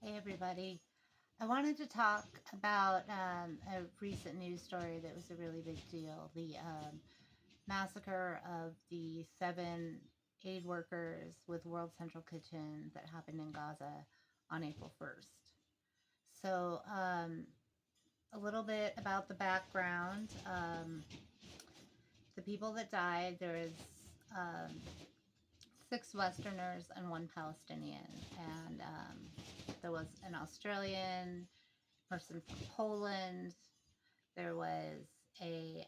Hey, everybody. I wanted to talk about a recent news story that was a really big deal, the massacre of the 7 aid workers with World Central Kitchen that happened in Gaza on April 1st. So, a little bit about the background. The people that died, there was um, 6 Westerners and 1 Palestinian, and there was an Australian person from Poland. There was a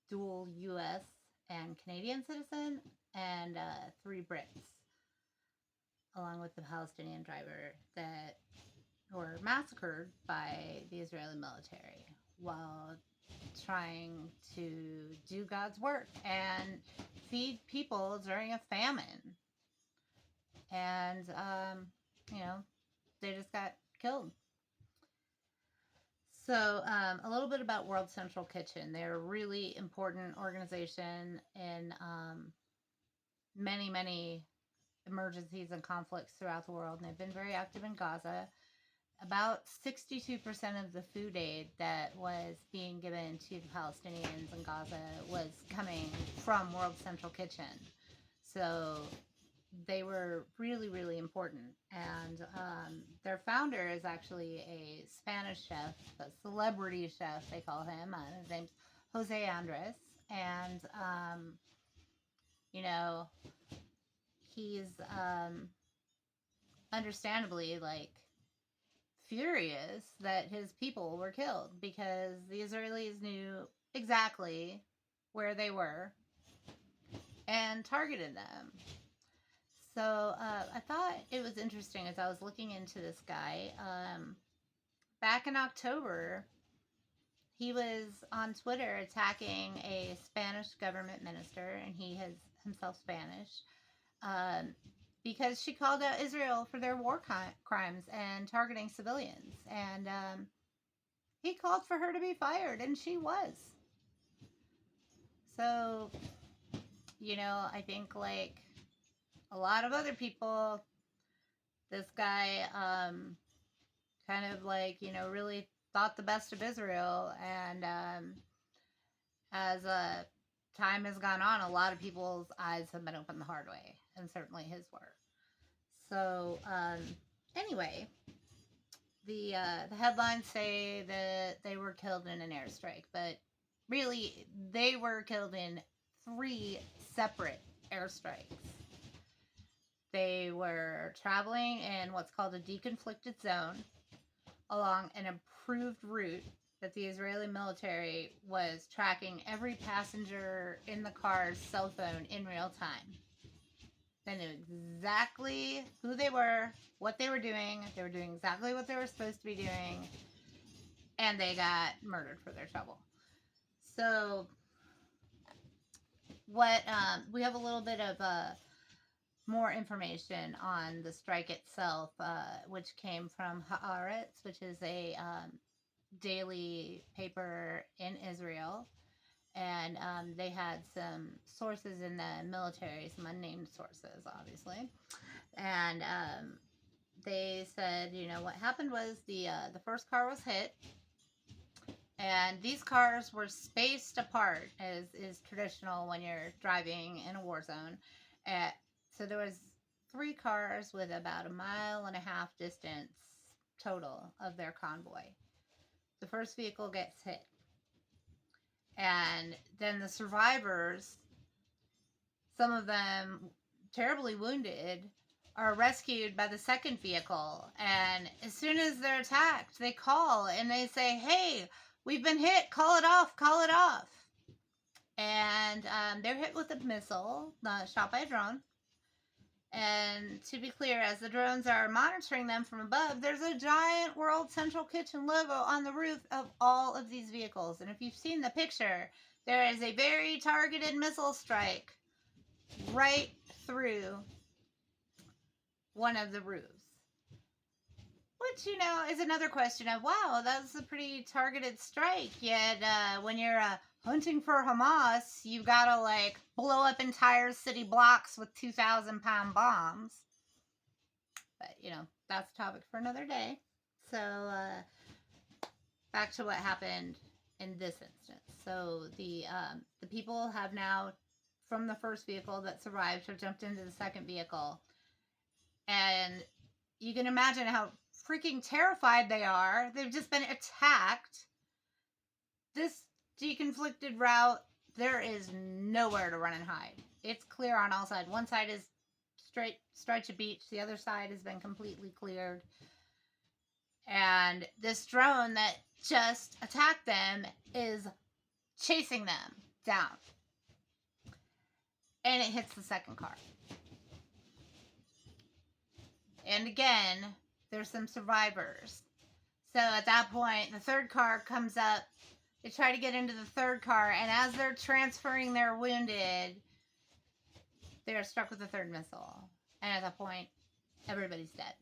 dual U.S. and Canadian citizen, and 3 Brits, along with the Palestinian driver that were massacred by the Israeli military while trying to do God's work and feed people during a famine. And, they just got killed. So, a little bit about World Central Kitchen. They're a really important organization in many, many emergencies and conflicts throughout the world, and they've been very active in Gaza. About 62% of the food aid that was being given to the Palestinians in Gaza was coming from World Central Kitchen. So they were really, really important. And their founder is actually a Spanish chef, a celebrity chef, they call him. His name's Jose Andres. And, you know, he's understandably like furious that his people were killed because the Israelis knew exactly where they were and targeted them. So I thought it was interesting as I was looking into this guy. Back in October, he was on Twitter attacking a Spanish government minister, and he is himself Spanish, um, because she called out Israel for their war crimes and targeting civilians. And he called for her to be fired, and she was. So, I think like a lot of other people, this guy kind of like, really thought the best of Israel. And as time has gone on, a lot of people's eyes have been opened the hard way, and certainly his were. So, anyway, the headlines say that they were killed in an airstrike, but really, they were killed in 3 separate airstrikes. They were traveling in what's called a deconflicted zone along an approved route that the Israeli military was tracking every passenger in the car's cell phone in real time. They knew exactly who they were, what they were doing. They were doing exactly what they were supposed to be doing, and they got murdered for their trouble. So, what we have a little bit of more information on the strike itself, which came from Haaretz, which is a daily paper in Israel. And they had some sources in the military, some unnamed sources, obviously. And they said, what happened was the first car was hit, and these cars were spaced apart, as is traditional when you're driving in a war zone. So there was 3 cars with about 1.5 miles distance total of their convoy. The first vehicle gets hit, and then the survivors, some of them terribly wounded, are rescued by the second vehicle. And as soon as they're attacked, they call and they say, "Hey, we've been hit, call it off, call it off." And they're hit with a missile shot by a drone. And to be clear, as the drones are monitoring them from above, there's a giant World Central Kitchen logo on the roof of all of these vehicles. And if you've seen the picture, there is a very targeted missile strike right through one of the roofs. Which, is another question of, wow, that's a pretty targeted strike. Yet, when you're hunting for Hamas, you've got to, like, blow up entire city blocks with 2,000-pound bombs. But, that's a topic for another day. So, back to what happened in this instance. So, the people have now, from the first vehicle that survived, have jumped into the second vehicle. And you can imagine how freaking terrified they are. They've just been attacked. This deconflicted route, there is nowhere to run and hide. It's clear on all sides. One side is straight stretch of beach. The other side has been completely cleared. And this drone that just attacked them is chasing them down. And it hits the second car. And again, there's some survivors. So at that point, the third car comes up. They try to get into the third car, and as they're transferring their wounded, they're struck with the third missile. And at that point, everybody's dead.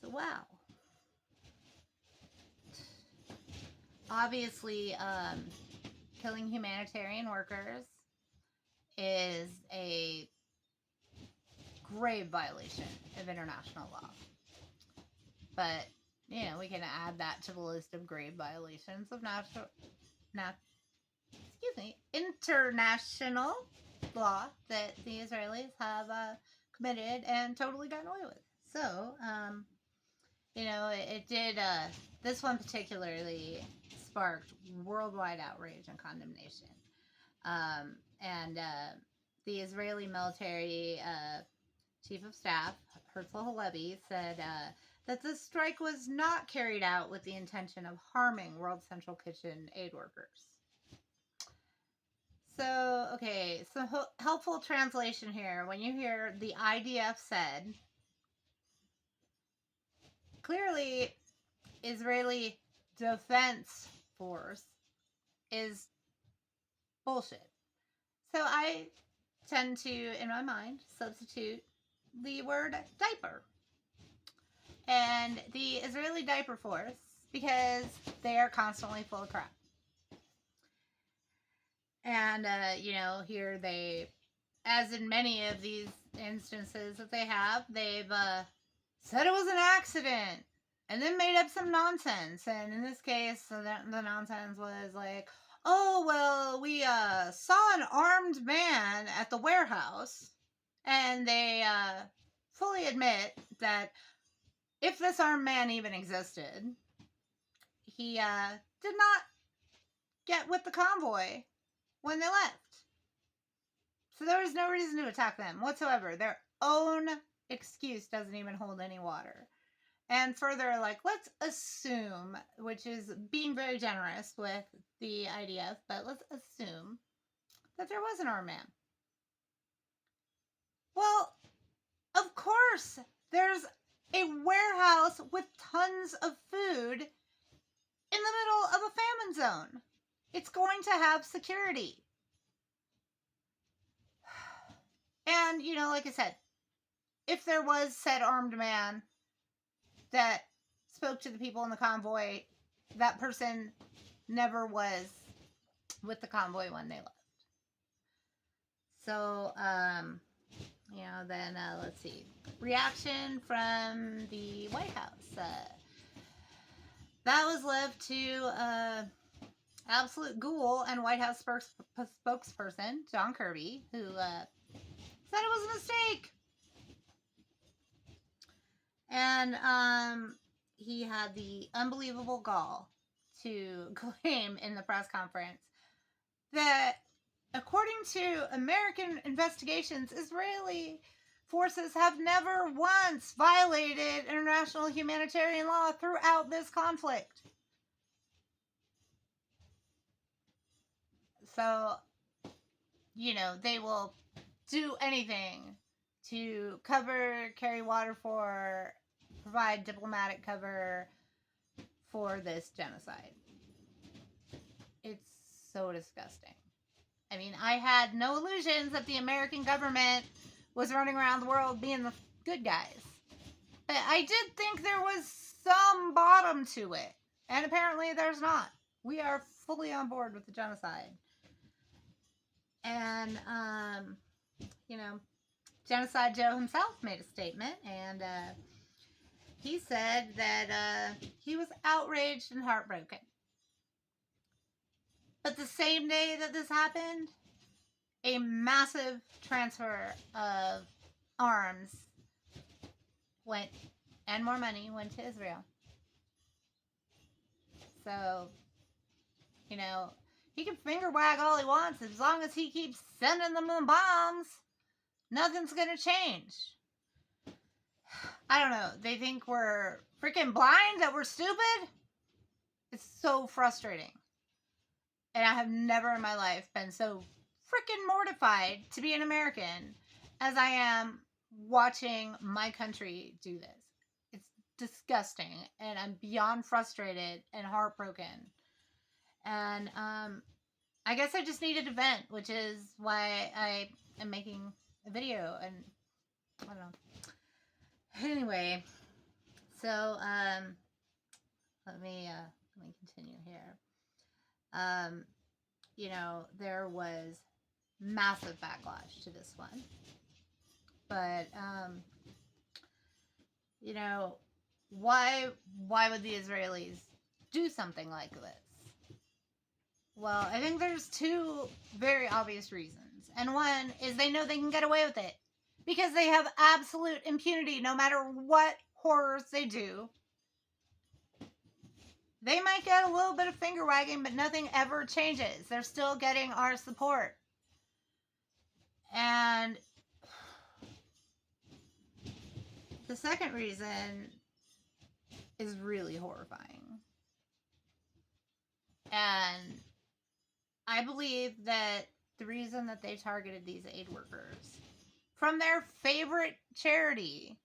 So, wow. Obviously, killing humanitarian workers is a grave violation of international law. But, we can add that to the list of grave violations of international law that the Israelis have committed and totally gotten away with. So, it did, this one particularly sparked worldwide outrage and condemnation. And the Israeli military chief of staff, Herzl Halevi, said that the strike was not carried out with the intention of harming World Central Kitchen aid workers. So, okay, some helpful translation here. When you hear the IDF said, clearly Israeli Defense Force is bullshit. So I tend to, in my mind, substitute the word diaper. And the Israeli Diaper Force, because they are constantly full of crap. And, here they, as in many of these instances that they have, they've said it was an accident and then made up some nonsense. And in this case, the nonsense was like, oh, well, we saw an armed man at the warehouse. And they fully admit that if this armed man even existed, he did not get with the convoy when they left. So there was no reason to attack them whatsoever. Their own excuse doesn't even hold any water. And further, let's assume, which is being very generous with the IDF, but let's assume that there was an armed man. Well, of course, there's a warehouse with tons of food in the middle of a famine zone. It's going to have security. And, like I said, if there was said armed man that spoke to the people in the convoy, that person never was with the convoy when they left. So, then let's see. Reaction from the White House. That was left to absolute ghoul and White House spokesperson John Kirby, who said it was a mistake. And he had the unbelievable gall to claim in the press conference that according to American investigations, Israeli forces have never once violated international humanitarian law throughout this conflict. So, they will do anything to cover, carry water for, provide diplomatic cover for this genocide. It's so disgusting. I mean, I had no illusions that the American government was running around the world being the good guys. But I did think there was some bottom to it. And apparently there's not. We are fully on board with the genocide. And, Genocide Joe himself made a statement, and he said that he was outraged and heartbroken. But the same day that this happened, a massive transfer of arms went, and more money went to Israel. So, you know, he can finger wag all he wants. As long as he keeps sending them the bombs, nothing's going to change. I don't know. They think we're freaking blind, that we're stupid. It's so frustrating. And I have never in my life been so freaking mortified to be an American as I am watching my country do this. It's disgusting, and I'm beyond frustrated and heartbroken. And I guess I just needed to vent, which is why I am making a video. And I don't know. Anyway, so let me continue here. You know, there was massive backlash to this one. But, you know, why would the Israelis do something like this? Well, I think there's two very obvious reasons. And one is they know they can get away with it because they have absolute impunity no matter what horrors they do. They might get a little bit of finger wagging, but nothing ever changes. They're still getting our support. And the second reason is really horrifying. And I believe that the reason that they targeted these aid workers from their favorite charity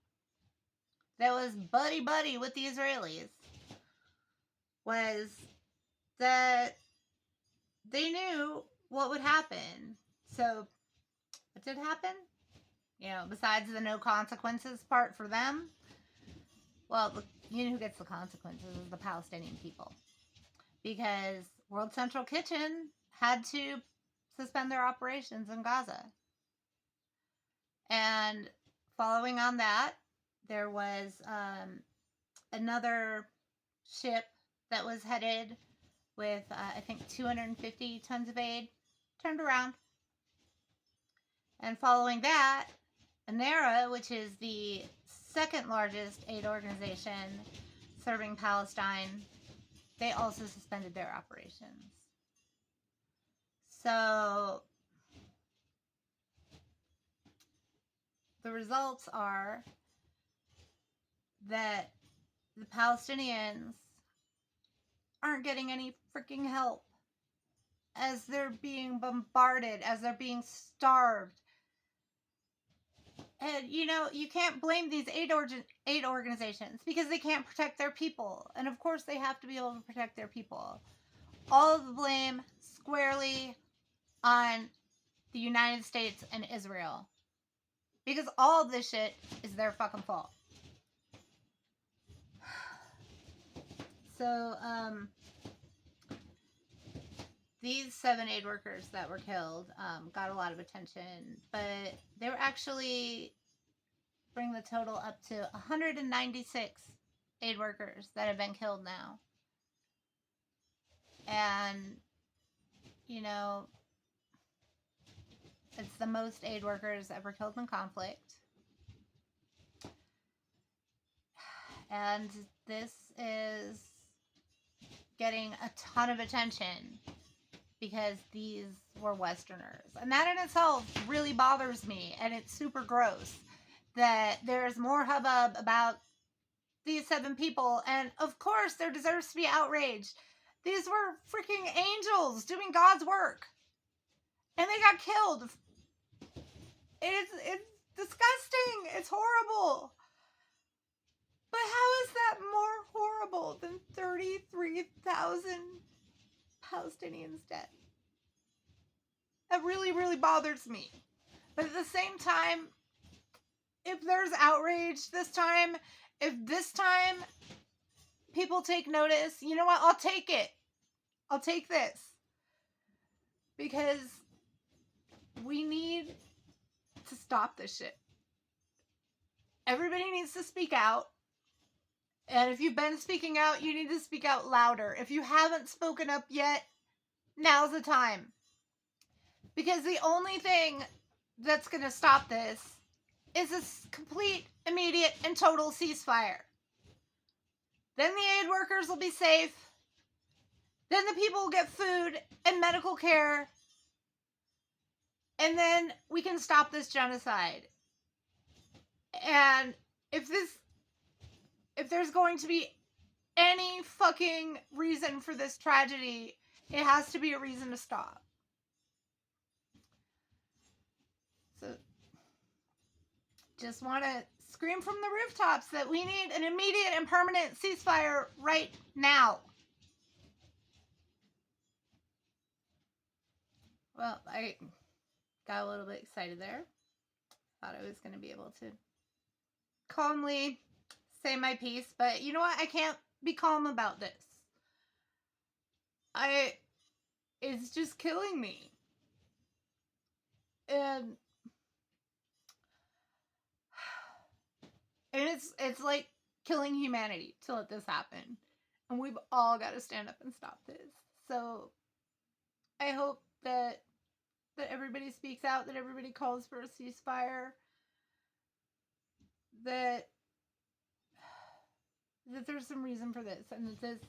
that was buddy-buddy with the Israelis was that they knew what would happen. So, what did happen? You know, besides the no consequences part for them, well, you know who gets the consequences is the Palestinian people. Because World Central Kitchen had to suspend their operations in Gaza. And following on that, there was another ship that was headed with, I think, 250 tons of aid, turned around. And following that, ANERA, which is the second largest aid organization serving Palestine, they also suspended their operations. So the results are that the Palestinians aren't getting any freaking help as they're being bombarded, as they're being starved. And, you know, you can't blame these aid organizations because they can't protect their people. And, of course, they have to be able to protect their people. All of the blame squarely on the United States and Israel. Because all of this shit is their fucking fault. So, these 7 aid workers that were killed got a lot of attention, but they were actually bring the total up to 196 aid workers that have been killed now. And, you know, it's the most aid workers ever killed in conflict. And this is getting a ton of attention because these were Westerners. And that in itself really bothers me, and it's super gross that there's more hubbub about these 7 people, and of course there deserves to be outrage. These were freaking angels doing God's work, and they got killed. It's disgusting. It's horrible. But how is that more horrible than 33,000 Palestinians dead? That really, really bothers me. But at the same time, if there's outrage this time, if this time people take notice, you know what? I'll take it. I'll take this. Because we need to stop this shit. everybody needs to speak out. And if you've been speaking out, you need to speak out louder. If you haven't spoken up yet, now's the time. Because the only thing that's going to stop this is a complete, immediate, and total ceasefire. Then the aid workers will be safe. Then the people will get food and medical care. And then we can stop this genocide. And if there's going to be any fucking reason for this tragedy, it has to be a reason to stop. So, just want to scream from the rooftops that we need an immediate and permanent ceasefire right now. Well, I got a little bit excited there. Thought I was going to be able to calmly say my piece, but you know what? I can't be calm about this. It's just killing me. And it's like killing humanity to let this happen. And we've all got to stand up and stop this. So I hope that everybody speaks out, that everybody calls for a ceasefire, that there's some reason for this, and that this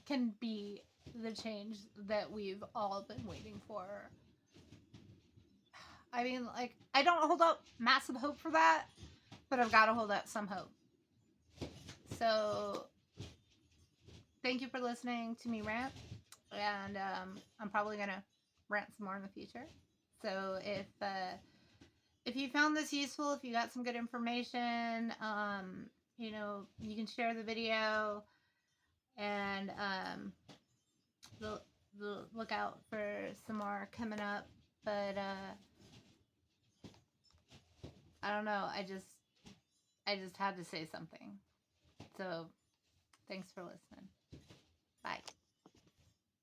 can be the change that we've all been waiting for. I mean, like, I don't hold up massive hope for that, but I've got to hold out some hope. So, thank you for listening to me rant, and I'm probably going to rant some more in the future. So, if you found this useful, if you got some good information, you know, you can share the video, and look out for some more coming up. But I don't know. I just had to say something. So thanks for listening.